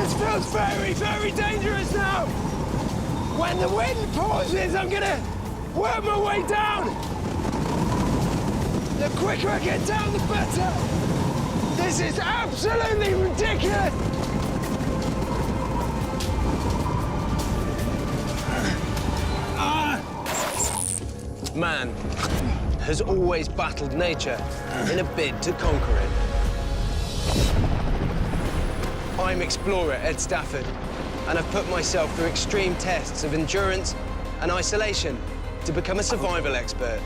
This feels very, very dangerous now. When the wind pauses, I'm gonna work my way down. The quicker I get down, the better. This is absolutely ridiculous. Man has always battled nature in a bid to conquer it. I'm explorer Ed Stafford, and I've put myself through extreme tests of endurance and isolation to become a survival expert.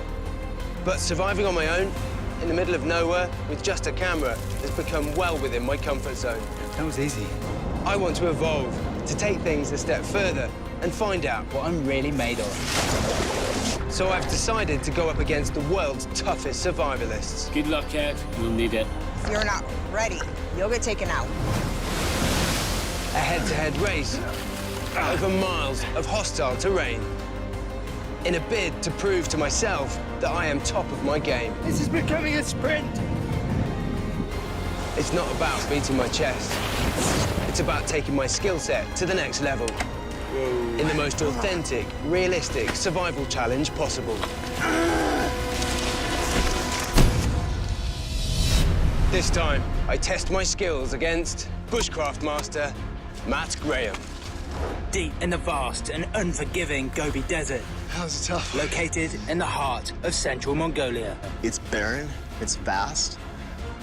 But surviving on my own, in the middle of nowhere, with just a camera, has become well within my comfort zone. That was easy. I want to evolve, to take things a step further and find out What I'm really made of. So I've decided to go up against the world's toughest survivalists. Good luck, Ed. You'll need it. If you're not ready, you'll get taken out. A head-to-head race over miles of hostile terrain in a bid to prove to myself that I am top of my game. This is becoming a sprint. It's not about beating my chest. It's about taking my skill set to the next level in the most authentic, realistic survival challenge possible. This time, I test my skills against bushcraft master Matt Graham. Deep in the vast and unforgiving Gobi Desert, How's it tough? located in the heart of central Mongolia. It's barren, it's vast.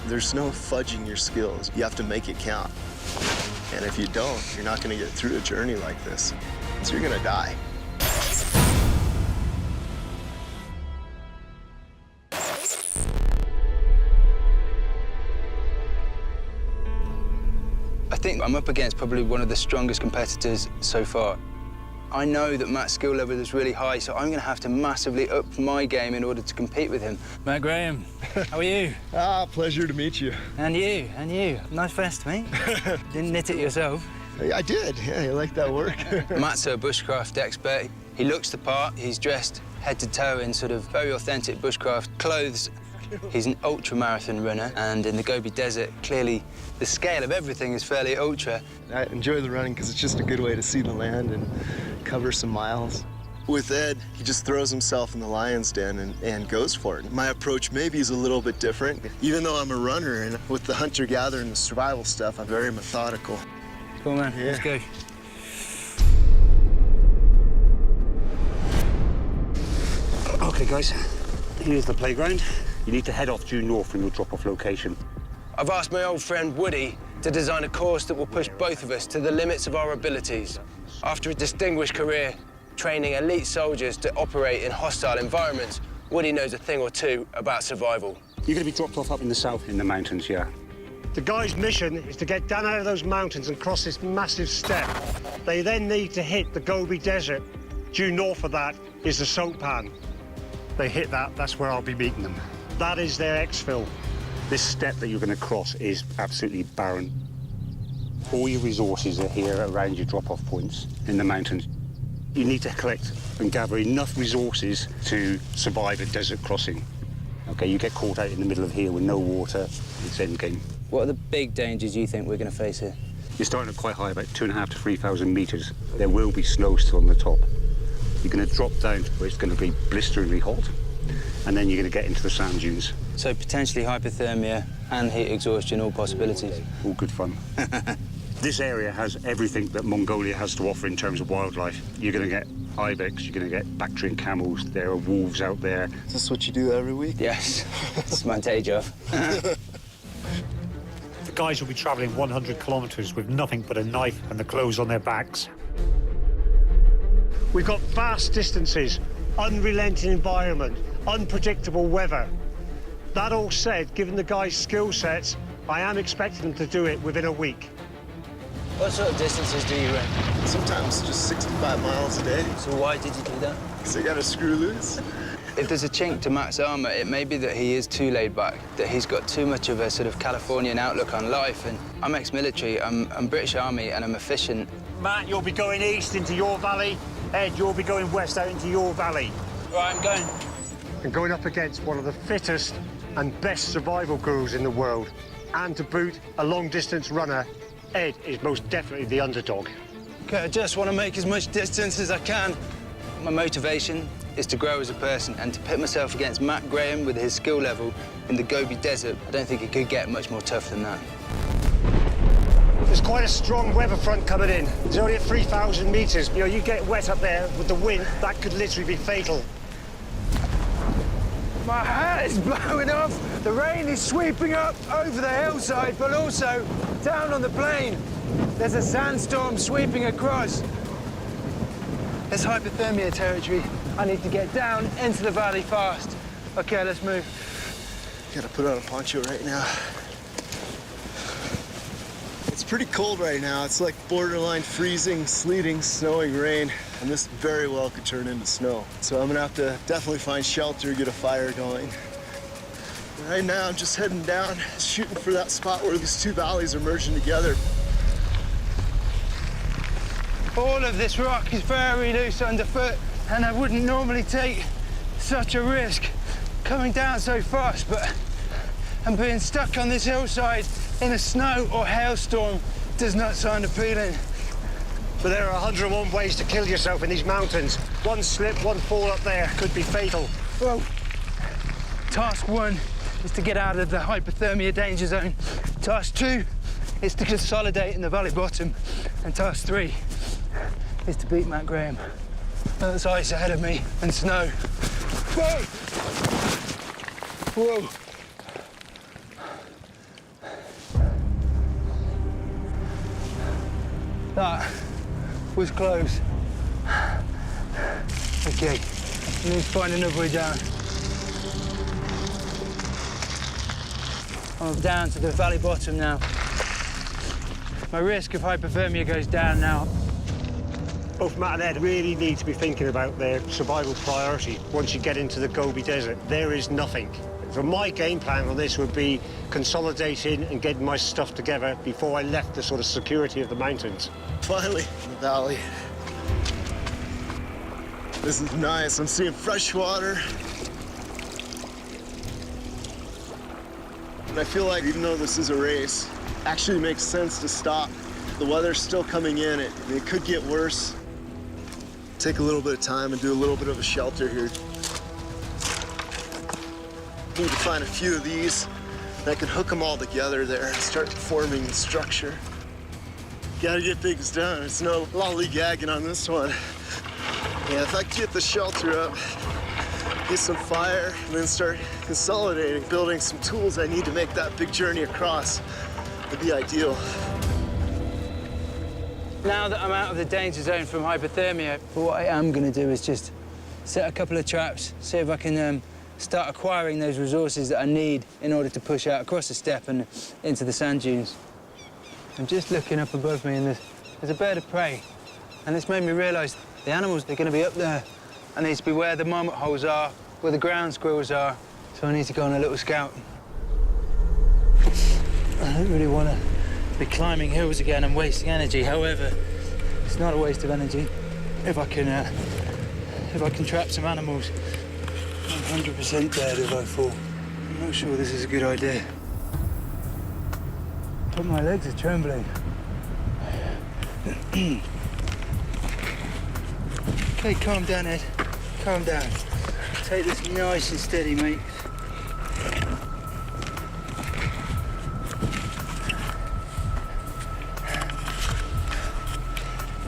There's no fudging your skills. You have to make it count. And if you don't, you're not gonna get through a journey like this. So you're gonna die. I think I'm up against probably one of the strongest competitors so far. I know that Matt's skill level is really high, so I'm going to have to massively up my game in order to compete with him. Matt Graham, how are you? Pleasure to meet you. And you, and you. Nice vest, mate. Didn't knit it yourself. I did, yeah, you like that work? Matt's a bushcraft expert. He looks the part. He's dressed head to toe in sort of very authentic bushcraft clothes. He's an ultra-marathon runner, and in the Gobi Desert, clearly the scale of everything is fairly ultra. I enjoy the running because it's just a good way to see the land and cover some miles. With Ed, he just throws himself in the lion's den and goes for it. My approach maybe is a little bit different. Even though I'm a runner, and with the hunter-gatherer and the survival stuff, I'm very methodical. Cool, man. Yeah. Let's go. OK, guys, here's the playground. You need to head off due north from your drop-off location. I've asked my old friend Woody to design a course that will push both of us to the limits of our abilities. After a distinguished career training elite soldiers to operate in hostile environments, Woody knows a thing or two about survival. You're going to be dropped off up in the south in the mountains, yeah? The guy's mission is to get down out of those mountains and cross this massive step. They then need to hit the Gobi Desert. Due north of that is the soap pan. They hit that, that's where I'll be meeting them. That is their exfil. This step that you're going to cross is absolutely barren. All your resources are here around your drop-off points in the mountains. You need to collect and gather enough resources to survive a desert crossing. OK, you get caught out in the middle of here with no water, it's endgame. What are the big dangers you think we're going to face here? You're starting at quite high, about 2,500 to 3,000 metres. There will be snow still on the top. You're going to drop down where it's going to be blisteringly hot, and then you're going to get into the sand dunes. So potentially hypothermia and heat exhaustion, all possibilities. All good fun. This area has everything that Mongolia has to offer in terms of wildlife. You're going to get ibex, you're going to get Bactrian camels, there are wolves out there. Is this what you do every week? Yes, it's my day job. The guys will be travelling 100 kilometres with nothing but a knife and the clothes on their backs. We've got vast distances, unrelenting environment, unpredictable weather. That all said, given the guys' skill sets, I am expecting them to do it within a week. What sort of distances do you run? Sometimes just 65 miles a day. So why did you do that? So you gotta screw loose. If there's a chink to Matt's armour, it may be that he is too laid back, that he's got too much of a sort of Californian outlook on life. And I'm ex-military, I'm British Army, and I'm efficient. Matt, you'll be going east into your valley. Ed, you'll be going west out into your valley. Right, I'm going. And going up against one of the fittest and best survival gurus in the world, and to boot a long-distance runner Ed is most definitely the underdog. Okay, I just want to make as much distance as I can. My motivation is to grow as a person and to pit myself against Matt Graham with his skill level in the Gobi Desert. I don't think it could get much more tough than that. There's quite a strong weather front coming in. It's only at 3,000 metres. You know, you get wet up there with the wind, that could literally be fatal. My hat is blowing off. The rain is sweeping up over the hillside, but also down on the plain. There's a sandstorm sweeping across. It's hypothermia territory. I need to get down into the valley fast. Okay, let's move. Gotta put on a poncho right now. It's pretty cold right now. It's like borderline freezing, sleeting, snowing rain, and this very well could turn into snow. So I'm gonna have to definitely find shelter, get a fire going. Right now, I'm just heading down, shooting for that spot where these two valleys are merging together. All of this rock is very loose underfoot, and I wouldn't normally take such a risk coming down so fast, but I'm being stuck on this hillside in a snow or hailstorm does not sound appealing. But there are 101 ways to kill yourself in these mountains. One slip, one fall up there could be fatal. Well, task 1 is to get out of the hypothermia danger zone. Task 2 is to consolidate in the valley bottom. And task 3 is to beat Matt Graham. There's ice ahead of me and snow. Whoa! Whoa! That was close. Okay, I need to find another way down. I'm down to the valley bottom now. My risk of hypothermia goes down now. Both Matt and Ed really need to be thinking about their survival priority once you get into the Gobi Desert. There is nothing. So my game plan on this would be consolidating and getting my stuff together before I left the sort of security of the mountains. Finally, in the valley. This is nice. I'm seeing fresh water. And I feel like even though this is a race, it actually makes sense to stop. The weather's still coming in. It could get worse. Take a little bit of time and do a little bit of a shelter here. Need to find a few of these, and I can hook them all together there and start forming the structure. Gotta get things done. It's no lollygagging on this one. Yeah, if I can get the shelter up, get some fire, and then start consolidating, building some tools I need to make that big journey across, it'd be ideal. Now that I'm out of the danger zone from hypothermia, what I am going to do is just set a couple of traps, see if I can start acquiring those resources that I need in order to push out across the steppe and into the sand dunes. I'm just looking up above me and there's a bird of prey. And it's made me realise the animals, they're going to be up there. I need to be where the marmot holes are, where the ground squirrels are. So I need to go on a little scout. I don't really want to be climbing hills again and wasting energy. However, it's not a waste of energy if I can trap some animals. I'm 100% dead if I fall. I'm not sure this is a good idea. But my legs are trembling. Okay, calm down, Ed. Calm down. Take this nice and steady, mate.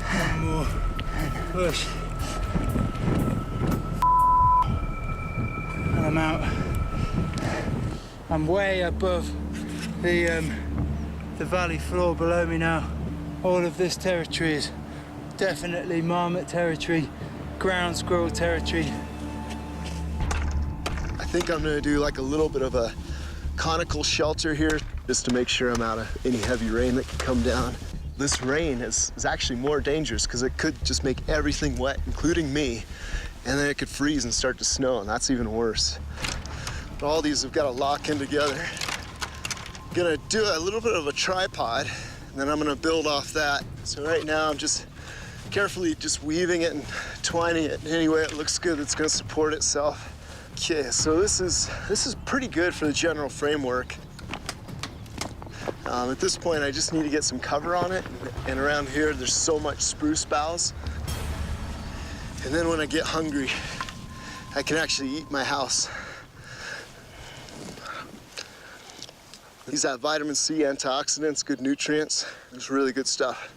One more. Push. And I'm out. I'm way above the valley floor below me now. All of this territory is definitely marmot territory, ground squirrel territory. I think I'm gonna do like a little bit of a conical shelter here just to make sure I'm out of any heavy rain that could come down. This rain is actually more dangerous because it could just make everything wet, including me, and then it could freeze and start to snow, and that's even worse. But all these have got to lock in together. I'm gonna do a little bit of a tripod, and then I'm gonna build off that. So right now I'm just carefully just weaving it and twining it in any way it looks good that's gonna support itself. Okay, so this is pretty good for the general framework. At this point, I just need to get some cover on it. And around here, there's so much spruce boughs. And then when I get hungry, I can actually eat my house. These have vitamin C, antioxidants, good nutrients. It's really good stuff.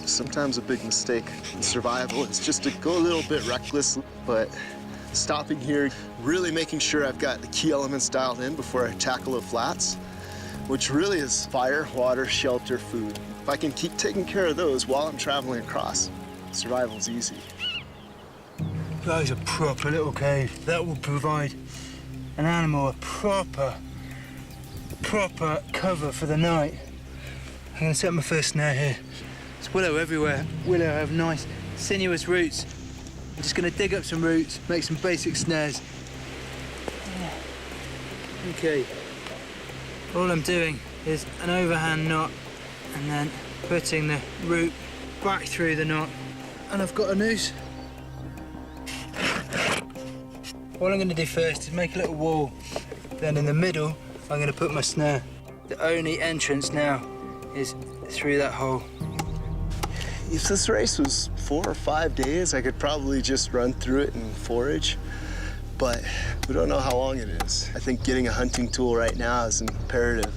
Sometimes a big mistake in survival is just to go a little bit reckless, but stopping here, really making sure I've got the key elements dialed in before I tackle the flats, which really is fire, water, shelter, food. If I can keep taking care of those while I'm traveling across, survival's easy. That is a proper little cave. That will provide an animal a proper cover for the night. I'm gonna set my first snare here. There's willow everywhere. Willow have nice, sinuous roots. I'm just gonna dig up some roots, make some basic snares. Okay. All I'm doing is an overhand knot and then putting the root back through the knot. And I've got a noose. What I'm going to do first is make a little wall. Then in the middle, I'm going to put my snare. The only entrance now is through that hole. If this race was 4 or 5 days, I could probably just run through it and forage. But we don't know how long it is. I think getting a hunting tool right now is imperative.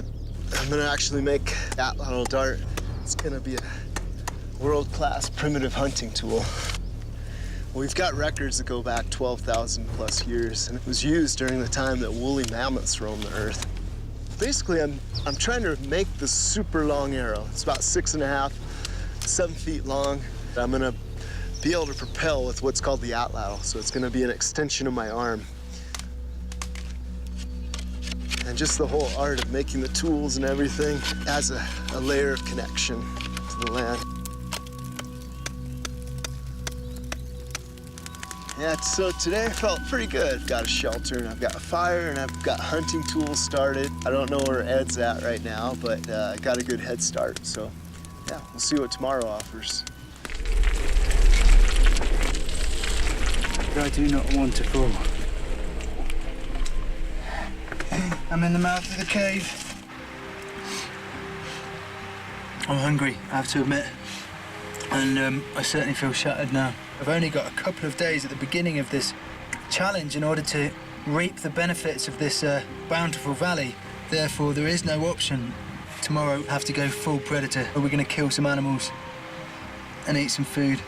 I'm going to actually make that little dart. It's going to be a world-class primitive hunting tool. We've got records that go back 12,000 plus years, and it was used during the time that woolly mammoths roamed the earth. Basically, I'm trying to make this super long arrow. It's about 6.5, 7 feet long. I'm gonna be able to propel with what's called the atletul, so it's gonna be an extension of my arm. And just the whole art of making the tools and everything adds a layer of connection to the land. Yeah, so today I felt pretty good. I've got a shelter, and I've got a fire, and I've got hunting tools started. I don't know where Ed's at right now, but I got a good head start. So, yeah, we'll see what tomorrow offers. I do not want to fall. I'm in the mouth of the cave. I'm hungry, I have to admit. And I certainly feel shattered now. I've only got a couple of days at the beginning of this challenge in order to reap the benefits of this bountiful valley. Therefore, there is no option. Tomorrow, I have to go full predator, or we're going to kill some animals and eat some food.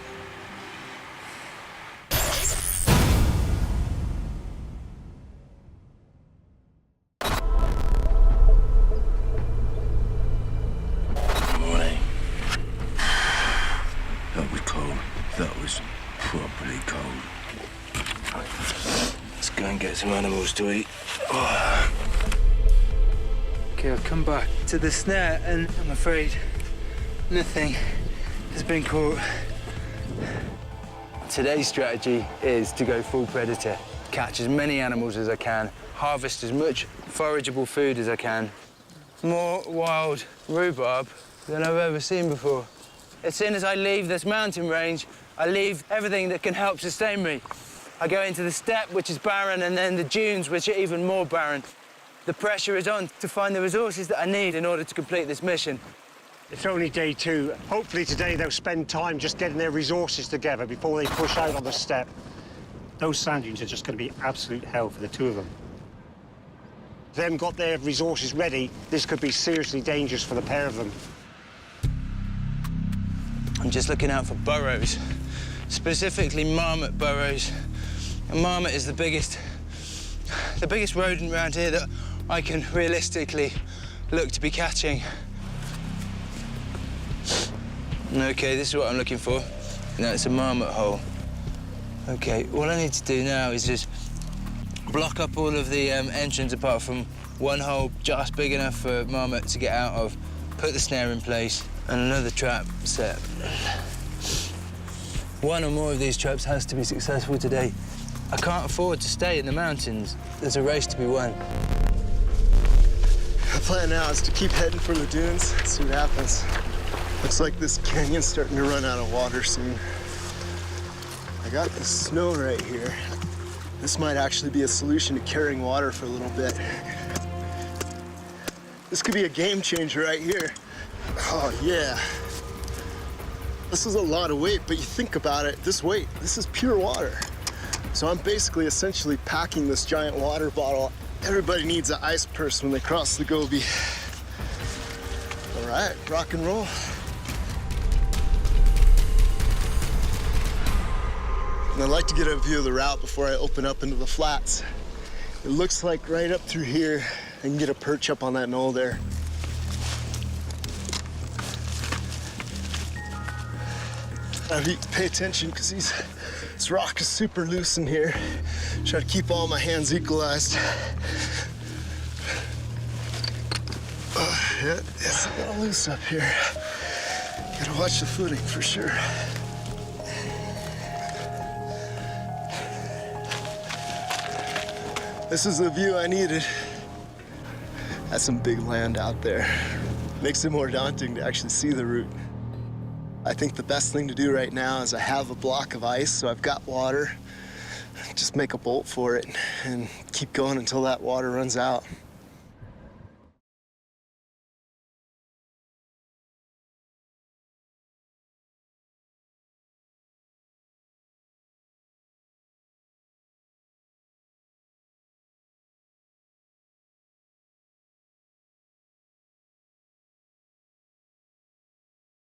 Morning. That was cold. That was properly cold. Let's go and get some animals to eat. Oh. Okay, I've come back to the snare, and I'm afraid nothing has been caught. Today's strategy is to go full predator, catch as many animals as I can, harvest as much forageable food as I can. More wild rhubarb than I've ever seen before. As soon as I leave this mountain range, I leave everything that can help sustain me. I go into the steppe, which is barren, and then the dunes, which are even more barren. The pressure is on to find the resources that I need in order to complete this mission. It's only day 2. Hopefully today they'll spend time just getting their resources together before they push out on the steppe. Those sand dunes are just going to be absolute hell for the two of them. If they haven't got their resources ready, this could be seriously dangerous for the pair of them. I'm just looking out for burrows, specifically marmot burrows. A marmot is the biggest rodent around here that I can realistically look to be catching. Okay, this is what I'm looking for. No, it's a marmot hole. Okay, all I need to do now is just block up all of the entrance apart from one hole just big enough for marmot to get out of, put the snare in place, and another trap set. One or more of these traps has to be successful today. I can't afford to stay in the mountains. There's a race to be won. The plan now is to keep heading for the dunes, see what happens. Looks like this canyon's starting to run out of water soon. I got the snow right here. This might actually be a solution to carrying water for a little bit. This could be a game changer right here. Oh, yeah. This is a lot of weight, but you think about it, this weight, this is pure water. So I'm basically essentially packing this giant water bottle. Everybody needs an ice purse when they cross the Gobi. All right, rock and roll. And I'd like to get a view of the route before I open up into the flats. It looks like right up through here, I can get a perch up on that knoll there. I need to pay attention because this rock is super loose in here. Try to keep all my hands equalized. Yeah, it's a little loose up here. Gotta watch the footing for sure. This is the view I needed. That's some big land out there. Makes it more daunting to actually see the route. I think the best thing to do right now is I have a block of ice, so I've got water. Just make a bolt for it and keep going until that water runs out.